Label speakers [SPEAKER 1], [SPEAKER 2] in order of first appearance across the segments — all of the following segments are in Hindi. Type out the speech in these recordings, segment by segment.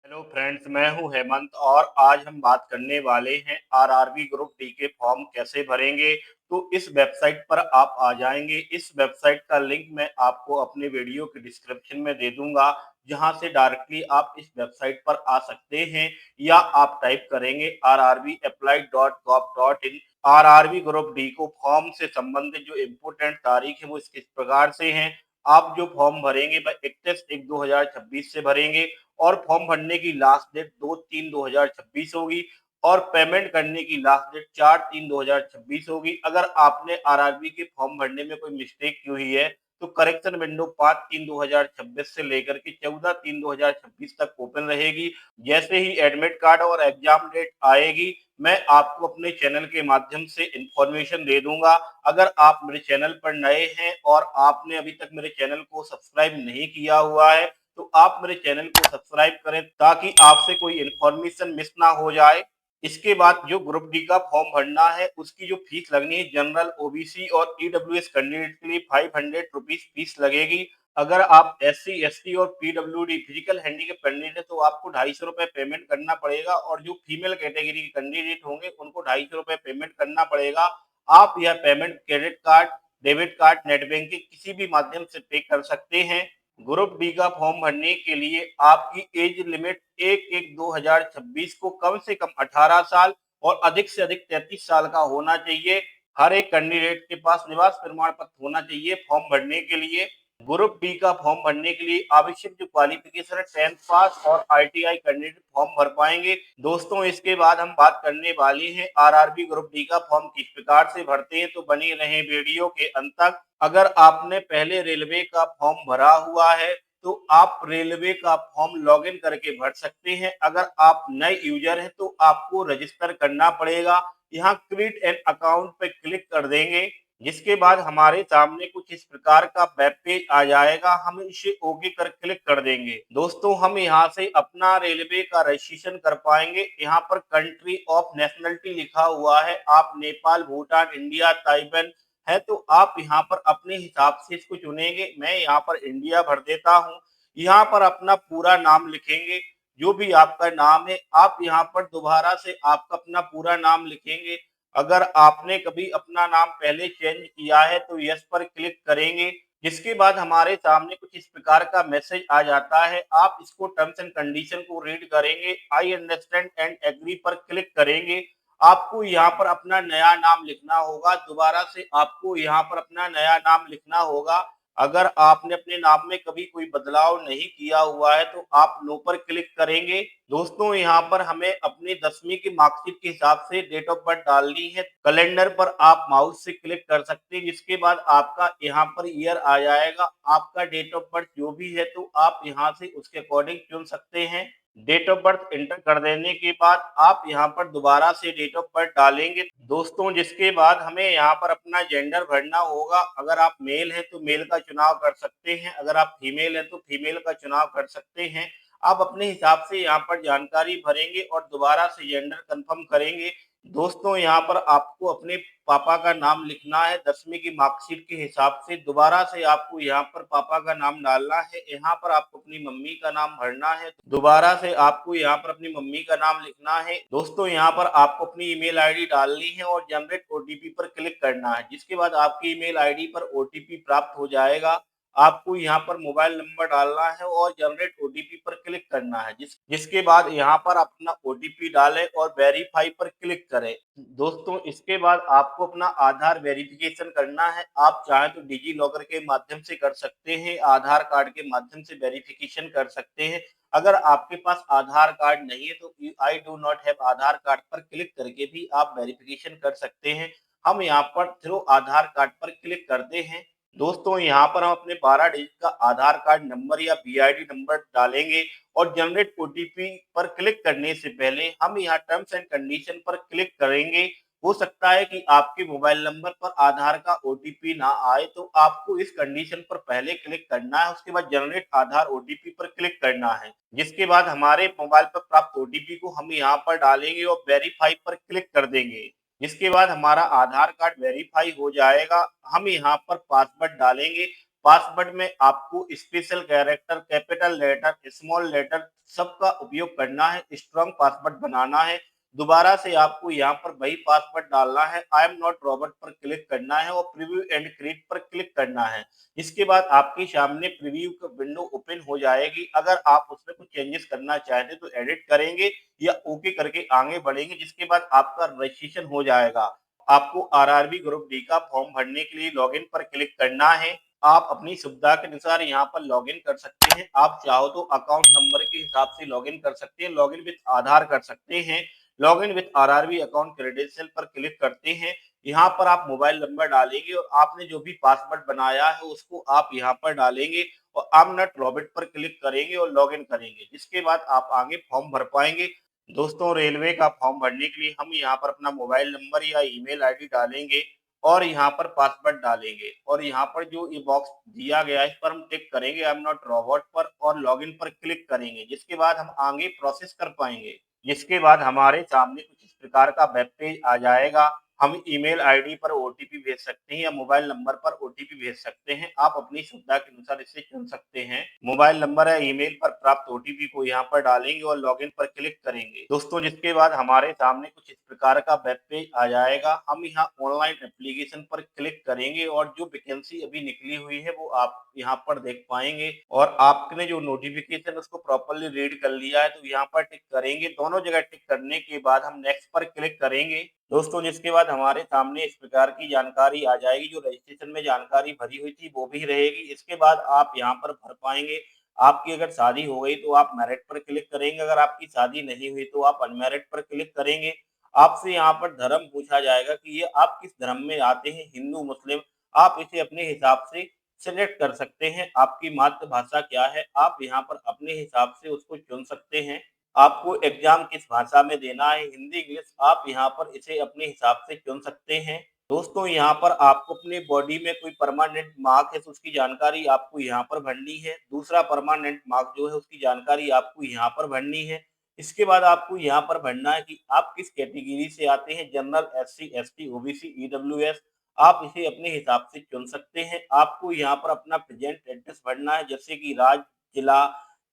[SPEAKER 1] हेलो फ्रेंड्स, मैं हूं हेमंत और आज हम बात करने वाले हैं आरआरबी ग्रुप डी के फॉर्म कैसे भरेंगे। तो इस वेबसाइट पर आप आ जाएंगे। इस वेबसाइट का लिंक मैं आपको अपने वीडियो के डिस्क्रिप्शन में दे दूंगा, जहां से डायरेक्टली आप इस वेबसाइट पर आ सकते हैं या आप टाइप करेंगे rrbapply.gov.in। आरआरबी ग्रुप डी को फॉर्म से संबंधित जो इम्पोर्टेंट तारीख है वो इस प्रकार से हैं। आप जो फॉर्म भरेंगे वह 31/1/2026 से भरेंगे और फॉर्म भरने की लास्ट डेट 2/3/2026 होगी और पेमेंट करने की लास्ट डेट 4/3/2026 होगी। अगर आपने आरआरबी के फॉर्म भरने में कोई मिस्टेक की हुई है तो करेक्शन विंडो 5/3/2026 से लेकर के 14/3/2026 तक ओपन रहेगी। जैसे ही एडमिट कार्ड और एग्जाम डेट आएगी मैं आपको अपने चैनल के माध्यम से इंफॉर्मेशन दे दूंगा। अगर आप मेरे चैनल पर नए हैं और आपने अभी तक मेरे चैनल को सब्सक्राइब नहीं किया हुआ है तो आप मेरे चैनल को सब्सक्राइब करें ताकि आपसे कोई इन्फॉर्मेशन मिस ना हो जाए। इसके बाद जो ग्रुप डी का फॉर्म भरना है उसकी जो फीस लगनी है, जनरल, ओबीसी और ईडब्ल्यूएस कैंडिडेट के लिए 500 रुपीज फीस लगेगी। अगर आप एससी, एसटी और पीडब्ल्यूडी फिजिकल हैंडीकैप कैंडिडेट है तो आपको 250 रुपए पेमेंट करना पड़ेगा और जो फीमेल कैटेगरी के कैंडिडेट होंगे उनको 250 रुपए पेमेंट करना पड़ेगा। आप यह payment credit card, debit card, net banking किसी भी माध्यम से पे कर सकते हैं। ग्रुप डी का फॉर्म भरने के लिए आपकी एज लिमिट 1/1/2026 को कम से कम 18 साल और अधिक से अधिक 33 साल का होना चाहिए। हर एक कैंडिडेट के पास निवास प्रमाण पत्र होना चाहिए फॉर्म भरने के लिए। ग्रुप डी का फॉर्म भरने के लिए आवश्यक जो क्वालिफिकेशन है 10th पास और आईटीआई कैंडिडेट फॉर्म भर पाएंगे। दोस्तों, इसके बाद हम बात करने वाले हैं आरआरबी ग्रुप डी का फॉर्म किस प्रकार से भरते हैं, तो बने रहें वीडियो के अंत तक। अगर आपने पहले रेलवे का फॉर्म भरा हुआ है तो आप रेलवे का फॉर्म लॉगिन करके भर सकते हैं। अगर आप नए यूजर हैं तो आपको रजिस्टर करना पड़ेगा। यहाँ क्रिएट एन अकाउंट पे क्लिक कर देंगे, जिसके बाद हमारे सामने कुछ इस प्रकार का वेब पेज आ जाएगा। हम इसे ओके कर क्लिक कर देंगे। दोस्तों, हम यहाँ से अपना रेलवे का रजिस्ट्रेशन कर पाएंगे। यहाँ पर कंट्री ऑफ नेशनलिटी लिखा हुआ है। आप नेपाल, भूटान, इंडिया, ताइवान है तो आप यहाँ पर अपने हिसाब से इसको चुनेंगे। मैं यहाँ पर इंडिया भर देता हूँ। यहाँ पर अपना पूरा नाम लिखेंगे, जो भी आपका नाम है आप यहाँ पर दोबारा से आपका अपना पूरा नाम लिखेंगे। अगर आपने कभी अपना नाम पहले चेंज किया है तो यस पर क्लिक करेंगे, जिसके बाद हमारे सामने कुछ इस प्रकार का मैसेज आ जाता है। आप इसको टर्म्स एंड कंडीशन को रीड करेंगे, आई अंडरस्टैंड एंड एग्री पर क्लिक करेंगे। आपको यहाँ पर अपना नया नाम लिखना होगा। दोबारा से आपको यहाँ पर अपना नया नाम लिखना होगा। अगर आपने अपने नाम में कभी कोई बदलाव नहीं किया हुआ है तो आप नो पर क्लिक करेंगे। दोस्तों, यहाँ पर हमें अपनी 10वीं की मार्कशीट के हिसाब से डेट ऑफ बर्थ डालनी है। कैलेंडर पर आप माउस से क्लिक कर सकते हैं, जिसके बाद आपका यहाँ पर ईयर आ जाएगा। आपका डेट ऑफ बर्थ जो भी है तो आप यहाँ से उसके अकॉर्डिंग चुन सकते हैं। डेट ऑफ बर्थ एंटर कर देने के बाद आप यहाँ पर दोबारा से डेट ऑफ बर्थ डालेंगे दोस्तों, जिसके बाद हमें यहाँ पर अपना जेंडर भरना होगा। अगर आप मेल हैं तो मेल का चुनाव कर सकते हैं, अगर आप फीमेल हैं तो फीमेल का चुनाव कर सकते हैं। आप अपने हिसाब से यहाँ पर जानकारी भरेंगे और दोबारा से जेंडर कंफर्म करेंगे। दोस्तों, यहाँ पर आपको अपने पापा का नाम लिखना है 10वीं की मार्कशीट के हिसाब से। दोबारा से आपको यहाँ पर पापा का नाम डालना है। यहाँ पर आपको अपनी मम्मी का नाम भरना है। दोबारा से आपको यहाँ पर अपनी मम्मी का नाम लिखना है। दोस्तों, यहाँ पर आपको अपनी ईमेल आईडी डालनी है और जनरेट ओटीपी पर क्लिक करना है, जिसके बाद आपकी ईमेल आईडी पर ओटीपी प्राप्त हो जाएगा। आपको यहाँ पर मोबाइल नंबर डालना है और जनरेट ओटीपी पर क्लिक करना है, जिसके बाद यहाँ पर अपना ओटीपी डालें और वेरीफाई पर क्लिक करें। दोस्तों, इसके बाद आपको अपना आधार वेरिफिकेशन करना है। आप चाहें तो डिजी लॉकर के माध्यम से कर सकते हैं, आधार कार्ड के माध्यम से वेरिफिकेशन कर सकते हैं। अगर आपके पास आधार कार्ड नहीं है तो I do not have Aadhaar card पर क्लिक करके भी आप वेरिफिकेशन कर सकते हैं। हम यहाँ पर थ्रू आधार कार्ड पर क्लिक करते हैं। दोस्तों, यहाँ पर हम अपने 12 डिजिट का आधार कार्ड नंबर या बीआईडी नंबर डालेंगे और जनरेट ओटीपी पर क्लिक करने से पहले हम यहाँ टर्म्स एंड कंडीशन पर क्लिक करेंगे। हो सकता है कि आपके मोबाइल नंबर पर आधार का ओटीपी ना आए तो आपको इस कंडीशन पर पहले क्लिक करना है, उसके बाद जनरेट आधार ओटीपी पर क्लिक करना है, जिसके बाद हमारे मोबाइल पर प्राप्त ओटीपी को हम यहाँ पर डालेंगे और वेरीफाई पर क्लिक कर देंगे, जिसके बाद हमारा आधार कार्ड वेरीफाई हो जाएगा। हम यहाँ पर पासवर्ड डालेंगे। पासवर्ड में आपको special character, capital letter, small letter सबका उपयोग करना है, स्ट्रॉन्ग पासवर्ड बनाना है। दोबारा से आपको यहाँ पर वही पासवर्ड डालना है, आई एम नॉट रॉबर्ट पर क्लिक करना है और प्रीव्यू एंड क्रिएट पर क्लिक करना है। इसके बाद आपके सामने प्रीव्यू का विंडो ओपन हो जाएगी। अगर आप उसमें कुछ चेंजेस करना चाहते हैं तो एडिट करेंगे या ओके करके आगे बढ़ेंगे, जिसके बाद आपका रजिस्ट्रेशन हो जाएगा। आपको आरआरबी ग्रुप डी का फॉर्म भरने के लिए लॉगिन पर क्लिक करना है। आप अपनी सुविधा के अनुसार यहाँ पर लॉगिन कर सकते हैं। आप चाहो तो अकाउंट नंबर के हिसाब से लॉगिन कर सकते हैं, लॉगिन विथ आधार कर सकते हैं। Login with RRB account credential पर क्लिक करते हैं। यहाँ पर आप मोबाइल नंबर डालेंगे और आपने जो भी पासवर्ड बनाया है उसको आप यहाँ पर डालेंगे और आई एम नॉट रॉबर्ट पर क्लिक करेंगे और लॉगिन करेंगे, जिसके बाद आप आगे फॉर्म भर पाएंगे। दोस्तों, रेलवे का फॉर्म भरने के लिए हम यहाँ पर अपना मोबाइल नंबर या ईमेल आईडी डालेंगे और यहाँ पर पासवर्ड डालेंगे और यहाँ पर जो ये बॉक्स दिया गया है इस पर हम टिक करेंगे आई एम नॉट रोबोट पर और लॉगिन पर क्लिक करेंगे, जिसके बाद हम आगे प्रोसेस कर पाएंगे। जिसके बाद हमारे सामने कुछ इस प्रकार का वेब पेज आ जाएगा। हम ईमेल आईडी पर ओटीपी भेज सकते हैं या मोबाइल नंबर पर ओटीपी भेज सकते हैं। आप अपनी सुविधा के अनुसार इसे चुन सकते हैं। मोबाइल नंबर या ईमेल पर प्राप्त ओटीपी को यहाँ पर डालेंगे और लॉगिन पर क्लिक करेंगे। दोस्तों, जिसके बाद हमारे सामने कुछ इस प्रकार का वेब पेज आ जाएगा। हम यहाँ ऑनलाइन एप्लीकेशन पर क्लिक करेंगे और जो वैकेंसी अभी निकली हुई है वो आप यहाँ पर देख पाएंगे और आपने जो नोटिफिकेशन उसको प्रॉपरली रीड कर लिया है तो यहाँ पर टिक करेंगे। दोनों जगह टिक करने के बाद हम नेक्स्ट पर क्लिक करेंगे। दोस्तों, जिसके बाद हमारे सामने इस प्रकार की जानकारी आ जाएगी। जो रजिस्ट्रेशन में जानकारी भरी हुई थी वो भी रहेगी। इसके बाद आप यहाँ पर भर पाएंगे। आपकी अगर शादी हो गई तो आप मैरिड पर क्लिक करेंगे, अगर आपकी शादी नहीं हुई तो आप अनमैरिड पर क्लिक करेंगे। आपसे यहाँ पर धर्म पूछा जाएगा कि ये आप किस धर्म में आते हैं, हिंदू, मुस्लिम। आप इसे अपने हिसाब से सिलेक्ट कर सकते हैं। आपकी मातृभाषा क्या है, आप यहाँ पर अपने हिसाब से उसको चुन सकते हैं। आपको एग्जाम किस भाषा में देना है, हिंदी, इंग्लिश, आप यहाँ पर इसे अपने हिसाब से चुन सकते हैं। दोस्तों, यहाँ पर आपको अपने बॉडी में कोई परमानेंट मार्क है तो उसकी जानकारी आपको यहाँ पर भरनी है। दूसरा परमानेंट मार्क जो है उसकी जानकारी आपको यहाँ पर भरनी है। इसके बाद आपको यहाँ पर भरना है कि आप किस कैटेगरी से आते हैं, general, SC, ST, OBC, EWS. आप इसे अपने हिसाब से चुन सकते हैं। आपको यहाँ पर अपना प्रेजेंट एड्रेस भरना है, जैसे कि राज्य, जिला,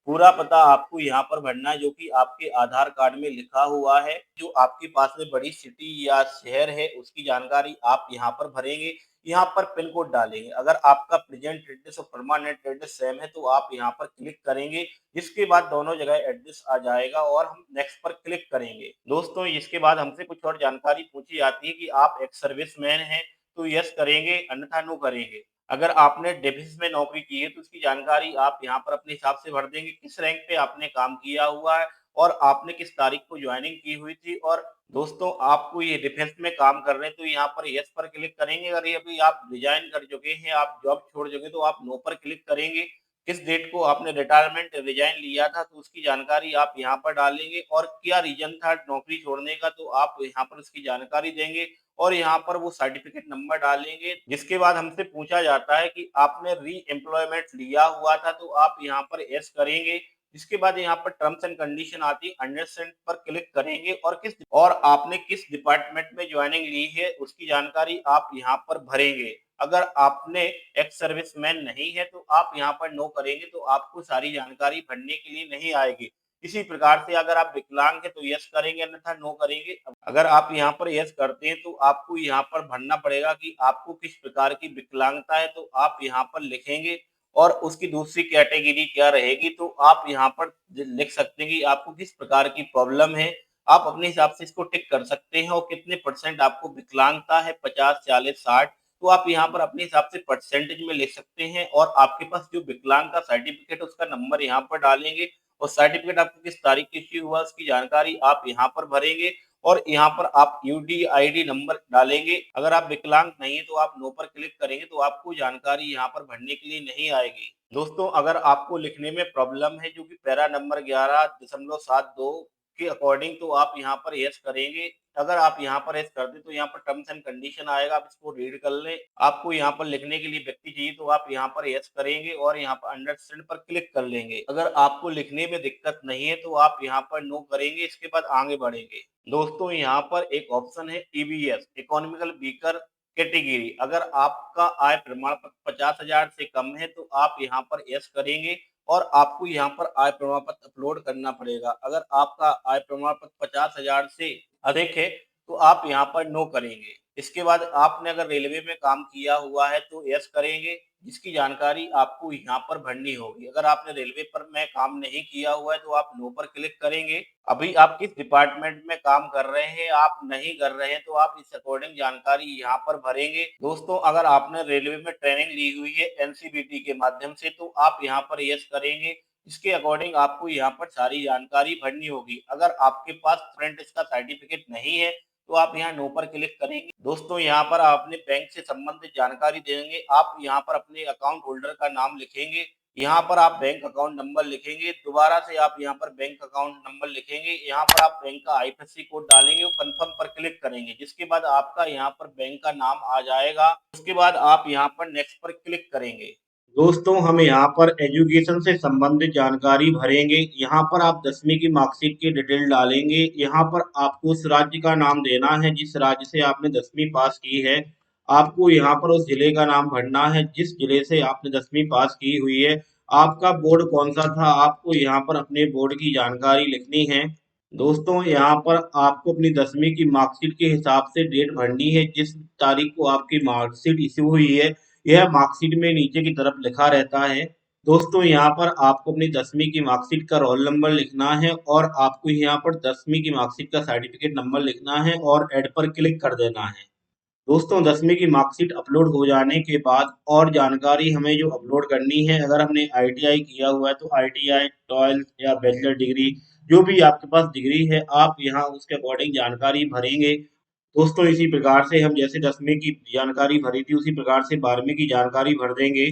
[SPEAKER 1] पूरा पता आपको यहाँ पर भरना है जो कि आपके आधार कार्ड में लिखा हुआ है। जो आपके पास में बड़ी सिटी या शहर है उसकी जानकारी आप यहाँ पर भरेंगे। यहाँ पर पिन कोड डालेंगे। अगर आपका प्रेजेंट एड्रेस और परमानेंट एड्रेस सेम है तो आप यहाँ पर क्लिक करेंगे। इसके बाद दोनों जगह एड्रेस आ जाएगा और हम नेक्स्ट पर क्लिक करेंगे। दोस्तों, इसके बाद हमसे कुछ और जानकारी पूछी जाती है कि आप एक सर्विसमैन हैं तो यस करेंगे, अन्यथा नो करेंगे। अगर आपने डिफेंस में नौकरी की है तो उसकी जानकारी आप यहाँ पर अपने हिसाब से भर देंगे। किस रैंक पे आपने काम किया हुआ है और आपने किस तारीख को ज्वाइनिंग की हुई थी। और दोस्तों, आपको ये डिफेंस में काम कर रहे हैं तो यहाँ पर यस पर क्लिक करेंगे। अगर ये अभी आप रिजाइन कर चुके हैं, आप जॉब छोड़ चुके तो आप नो पर क्लिक करेंगे। किस डेट को आपने रिटायरमेंट रिजाइन लिया था तो उसकी जानकारी आप यहाँ पर डालेंगे और क्या रीजन था नौकरी छोड़ने का तो आप यहाँ पर उसकी जानकारी देंगे और यहाँ पर वो सर्टिफिकेट नंबर डालेंगे। जिसके बाद हमसे पूछा जाता है कि आपने री एम्प्लॉयमेंट लिया हुआ था तो आप यहाँ पर यस करेंगे। इसके बाद यहाँ पर टर्म्स एंड कंडीशन आती है, अंडरस्टैंड पर क्लिक करेंगे और आपने किस डिपार्टमेंट में ज्वाइनिंग ली है उसकी जानकारी आप यहाँ पर भरेंगे। अगर आपने एक्स सर्विसमैन नहीं है तो आप यहाँ पर नो करेंगे तो आपको सारी जानकारी भरने के लिए नहीं आएगी। इसी प्रकार से अगर आप विकलांग हैं तो यस करेंगे, अन्यथा नो करेंगे। अगर आप यहाँ पर यस करते हैं तो आपको यहाँ पर भरना पड़ेगा कि आपको किस प्रकार की विकलांगता है तो आप यहाँ पर लिखेंगे और उसकी दूसरी कैटेगरी क्या रहेगी तो आप यहाँ पर लिख सकते हैं कि आपको किस प्रकार की प्रॉब्लम है। आप अपने हिसाब से इसको टिक कर सकते हैं और कितने परसेंट आपको विकलांगता है, 50, 40, 60, तो आप यहाँ पर अपने हिसाब से परसेंटेज में लिख सकते हैं और आपके पास जो विकलांग का सर्टिफिकेट उसका नंबर यहाँ पर डालेंगे और सर्टिफिकेट आपको किस तारीख को इश्यू हुआ उसकी जानकारी आप यहाँ पर भरेंगे और यहाँ पर आप यूडीआईडी नंबर डालेंगे। अगर आप विकलांग नहीं है तो आप नो पर क्लिक करेंगे तो आपको जानकारी यहाँ पर भरने के लिए नहीं आएगी। दोस्तों, अगर आपको लिखने में प्रॉब्लम है जो कि पैरा नंबर 11.72 के अकॉर्डिंग तो आप यहाँ पर यस करेंगे। अगर आप यहाँ पर यस कर दें तो यहाँ पर टर्म्स एंड कंडीशन आएगा, आप इसको रीड कर लें। आपको यहाँ पर लिखने के लिए व्यक्ति चाहिए तो आप यहाँ पर यस करेंगे और यहाँ पर अंडरस्टैंड पर क्लिक कर लेंगे। अगर आपको लिखने में दिक्कत नहीं है तो आप यहाँ पर नो करेंगे। इसके बाद आगे बढ़ेंगे। दोस्तों, यहाँ पर एक ऑप्शन है ईबीएस, इकोनॉमिकल वीकर कैटेगरी, अगर आपका आय प्रमाण पत्र 50,000 से कम है तो आप यहाँ पर यस करेंगे और आपको यहाँ पर आय प्रमाण पत्र अपलोड करना पड़ेगा। अगर आपका आय प्रमाण पत्र 50,000 से अधिक है तो आप यहाँ पर नो करेंगे। इसके बाद आपने अगर रेलवे में काम किया हुआ है तो यस करेंगे, जिसकी जानकारी आपको यहाँ पर भरनी होगी। अगर आपने रेलवे पर में काम नहीं किया हुआ है तो आप नो पर क्लिक करेंगे। अभी आप किस डिपार्टमेंट में काम कर रहे हैं, आप नहीं कर रहे हैं तो आप इस अकॉर्डिंग जानकारी यहाँ पर भरेंगे। दोस्तों, अगर आपने रेलवे में ट्रेनिंग ली हुई है एनसीबीटी के माध्यम से तो आप यहाँ पर यस करेंगे। इसके अकॉर्डिंग आपको यहाँ पर सारी जानकारी भरनी होगी। अगर आपके पास अप्रेंटिस का सर्टिफिकेट नहीं है तो आप यहाँ नो पर क्लिक करेंगे। दोस्तों, यहाँ पर आपने बैंक से संबंधित जानकारी देंगे। आप यहाँ पर अपने अकाउंट होल्डर का नाम लिखेंगे। यहाँ पर आप बैंक अकाउंट नंबर लिखेंगे। दोबारा से आप यहाँ पर बैंक अकाउंट नंबर लिखेंगे। यहाँ पर आप बैंक का आईएफएससी कोड डालेंगे और कंफर्म पर क्लिक करेंगे, जिसके बाद आपका यहाँ पर बैंक का नाम आ जाएगा। उसके बाद आप यहाँ पर नेक्स्ट पर क्लिक करेंगे। दोस्तों, हम यहाँ पर एजुकेशन से संबंधित जानकारी भरेंगे। यहाँ पर आप 10वीं की मार्कशीट की डिटेल डालेंगे। यहाँ पर आपको उस राज्य का नाम देना है जिस राज्य से आपने 10वीं पास की है। आपको यहाँ पर उस जिले का नाम भरना है जिस जिले से आपने 10वीं पास की हुई है। आपका बोर्ड कौन सा था, आपको यहाँ पर अपने बोर्ड की जानकारी लिखनी है। दोस्तों, यहाँ पर आपको अपनी 10वीं की मार्कशीट के हिसाब से डेट भरनी है जिस तारीख को आपकी मार्कशीट इश्यू हुई है। यह मार्कशीट में नीचे की तरफ लिखा रहता है। दोस्तों, यहाँ पर आपको अपनी 10वीं की मार्कशीट का रोल नंबर लिखना है और आपको यहाँ पर 10वीं की मार्कशीट का सर्टिफिकेट नंबर लिखना है और ऐड पर क्लिक कर देना है। दोस्तों, 10वीं की मार्कशीट अपलोड हो जाने के बाद और जानकारी हमें जो अपलोड करनी है, अगर हमने आईटीआई किया हुआ है तो आईटीआई, 12th या बैचलर डिग्री, जो भी आपके पास डिग्री है, आप यहाँ उसके अकॉर्डिंग जानकारी भरेंगे। दोस्तों, इसी प्रकार से हम जैसे 10वीं की जानकारी भरी थी उसी प्रकार से 12वीं की जानकारी भर देंगे।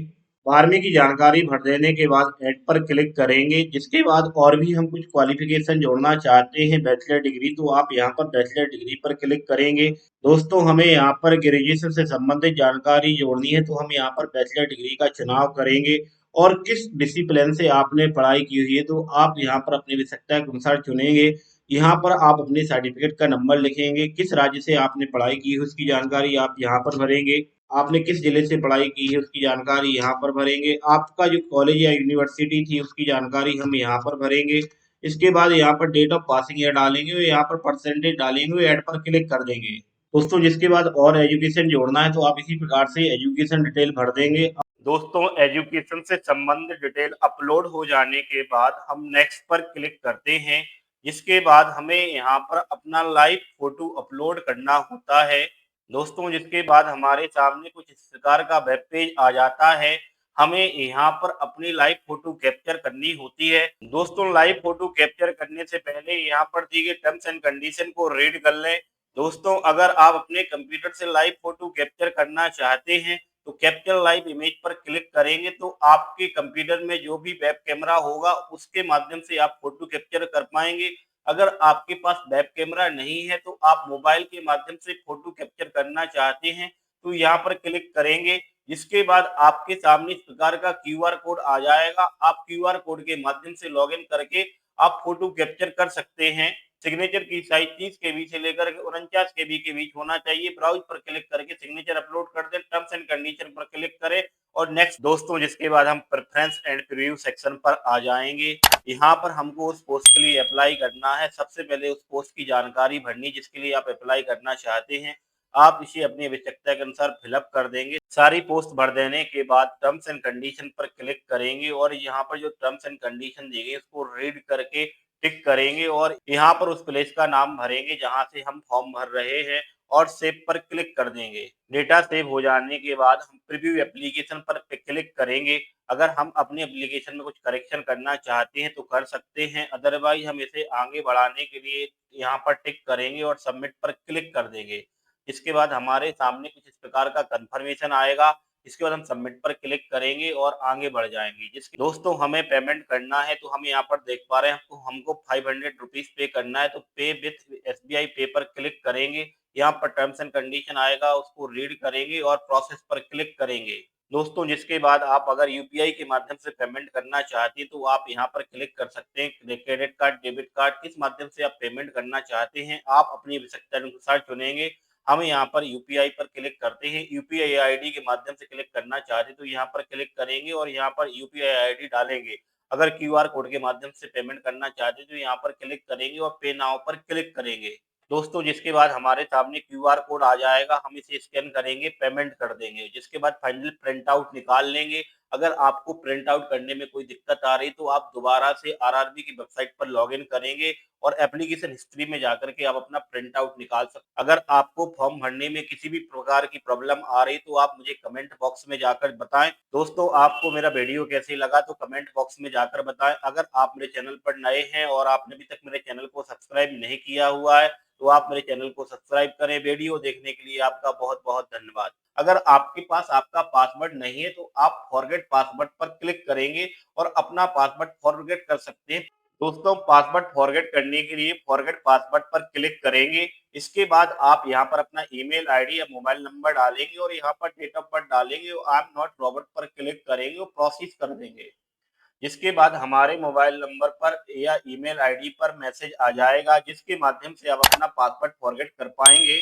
[SPEAKER 1] 12वीं की जानकारी भर देने के बाद ऐड पर क्लिक करेंगे, जिसके बाद और भी हम कुछ क्वालिफिकेशन जोड़ना चाहते हैं बैचलर डिग्री, तो आप यहाँ पर बैचलर डिग्री पर क्लिक करेंगे। दोस्तों, हमें यहाँ पर ग्रेजुएशन से संबंधित जानकारी जोड़नी है तो हम यहाँ पर बैचलर डिग्री का चुनाव करेंगे और किस डिसिप्लिन से आपने पढ़ाई की हुई है तो आप यहाँ पर अपनी आवश्यकता के अनुसार चुनेंगे। यहाँ पर आप अपने सर्टिफिकेट का नंबर लिखेंगे, किस राज्य से आपने पढ़ाई की है उसकी जानकारी आप यहाँ पर भरेंगे, आपने किस जिले से पढ़ाई की है उसकी जानकारी यहाँ पर भरेंगे, आपका जो कॉलेज या यूनिवर्सिटी थी उसकी जानकारी हम यहाँ पर भरेंगे। इसके बाद यहाँ पर डेट ऑफ पासिंग ईयर डालेंगे और यहाँ पर परसेंटेज डालेंगे, ऐड पर क्लिक कर देंगे। दोस्तों, जिसके बाद और एजुकेशन जोड़ना है तो आप इसी प्रकार से एजुकेशन डिटेल भर देंगे। दोस्तों, एजुकेशन से संबंधित डिटेल अपलोड हो जाने के बाद हम नेक्स्ट पर क्लिक करते हैं, जिसके बाद हमें यहाँ पर अपना लाइव फोटो अपलोड करना होता है। दोस्तों, जिसके बाद हमारे सामने कुछ इस प्रकार का वेब पेज आ जाता है। हमें यहाँ पर अपनी लाइव फोटो कैप्चर करनी होती है। दोस्तों, लाइव फोटो कैप्चर करने से पहले यहाँ पर दी गई टर्म्स एंड कंडीशन को रीड कर लें। दोस्तों, अगर आप अपने कंप्यूटर से लाइव फोटो कैप्चर करना चाहते हैं तो कैप्चर लाइव इमेज पर क्लिक करेंगे तो आपके कंप्यूटर में जो भी वेब कैमरा होगा उसके माध्यम से आप फोटो कैप्चर कर पाएंगे। अगर आपके पास वेब कैमरा नहीं है तो आप मोबाइल के माध्यम से फोटो कैप्चर करना चाहते हैं तो यहाँ पर क्लिक करेंगे, जिसके बाद आपके सामने इस प्रकार का क्यूआर कोड आ जाएगा। आप क्यूआर कोड के माध्यम से लॉगिन करके आप फोटो कैप्चर कर सकते हैं। सिग्नेचर की साइज 30 केबी से लेकर 49 केबी के बीच होना चाहिए। ब्राउज पर क्लिक करके सिग्नेचर अपलोड कर दें, टर्म्स एंड कंडीशन पर क्लिक करें और नेक्स्ट। दोस्तों, जिसके बाद हम प्रेफरेंस एंड प्रीव्यू सेक्शन पर आ जाएंगे। यहाँ पर हमको उस पोस्ट के लिए अप्लाई करना है। सबसे पहले उस पोस्ट की जानकारी भरनी जिसके लिए आप अप्लाई करना चाहते हैं। आप इसे अपनी आवश्यकता के अनुसार फिलअप कर देंगे। सारी पोस्ट भर देने के बाद टर्म्स एंड कंडीशन पर क्लिक करेंगे और यहाँ पर जो टर्म्स एंड कंडीशन दी गई उसको रीड करके टिक करेंगे और यहाँ पर उस प्लेस का नाम भरेंगे जहाँ से हम फॉर्म भर रहे हैं और सेव पर क्लिक कर देंगे। डेटा सेव हो जाने के बाद हम प्रीव्यू एप्लीकेशन पर क्लिक करेंगे। अगर हम अपने एप्लीकेशन में कुछ करेक्शन करना चाहते हैं तो कर सकते हैं, अदरवाइज हम इसे आगे बढ़ाने के लिए यहाँ पर टिक करेंगे और सबमिट पर क्लिक कर देंगे। इसके बाद हमारे सामने कुछ इस प्रकार का कंफर्मेशन आएगा। इसके बाद हम सबमिट पर क्लिक करेंगे और आगे बढ़ जाएंगे। जिसके दोस्तों, हमें पेमेंट करना है तो हम यहाँ पर देख पा रहे हैं हमको 500 रुपीज पे करना है तो पे विथ एसबीआई पे पर क्लिक करेंगे। यहाँ पर टर्म्स एंड कंडीशन आएगा, उसको रीड करेंगे और प्रोसेस पर क्लिक करेंगे। दोस्तों, जिसके बाद आप अगर यूपीआई के माध्यम से पेमेंट करना चाहते हैं तो आप यहाँ पर क्लिक कर सकते हैं। क्रेडिट कार्ड, डेबिट कार्ड, किस माध्यम से आप पेमेंट करना चाहते हैं आप अपनी आवश्यकता अनुसार चुनेंगे। हम यहाँ पर यूपीआई पर क्लिक करते हैं। यूपीआई आईडी के माध्यम से क्लिक करना चाहते हैं तो यहाँ पर क्लिक करेंगे और यहाँ पर यूपीआई आईडी डालेंगे। अगर क्यूआर कोड के माध्यम से पेमेंट करना चाहते हैं तो यहाँ पर क्लिक करेंगे और पे नाउ पर क्लिक करेंगे। दोस्तों जिसके बाद हमारे सामने क्यूआर कोड आ जाएगा, हम इसे स्कैन करेंगे, पेमेंट कर देंगे। जिसके बाद फाइनल प्रिंट आउट निकाल लेंगे। अगर आपको प्रिंट आउट करने में कोई दिक्कत आ रही तो आप दोबारा से आरआरबी की वेबसाइट पर लॉगिन करेंगे और एप्लीकेशन हिस्ट्री में जाकर के आप अपना प्रिंट आउट निकाल सकते। अगर आपको फॉर्म भरने में किसी भी प्रकार की प्रॉब्लम आ रही तो आप मुझे कमेंट बॉक्स में जाकर बताएं। दोस्तों आपको मेरा वीडियो कैसे लगा तो कमेंट बॉक्स में जाकर बताएं। अगर आप मेरे चैनल पर नए हैं और आपने अभी तक मेरे चैनल को सब्सक्राइब नहीं किया हुआ है तो आप मेरे चैनल को सब्सक्राइब करें। वीडियो देखने के लिए आपका बहुत बहुत धन्यवाद। अगर आपके पास आपका पासवर्ड नहीं है तो आप फॉरगेट पासवर्ड पर क्लिक करेंगे और अपना पासवर्ड फॉरगेट कर सकते हैं। दोस्तों पासवर्ड फॉरगेट करने के लिए फॉरगेट पासवर्ड पर क्लिक करेंगे। इसके बाद आप यहाँ पर अपना ईमेल आईडी या मोबाइल नंबर डालेंगे और यहाँ पर डेट ऑफ बर्थ डालेंगे और आई एम नॉट रॉबर्ट पर क्लिक करेंगे और प्रोसीड कर देंगे। जिसके बाद हमारे मोबाइल नंबर पर या ईमेल आईडी पर मैसेज आ जाएगा जिसके माध्यम से आप अपना पासवर्ड फॉरगेट कर पाएंगे।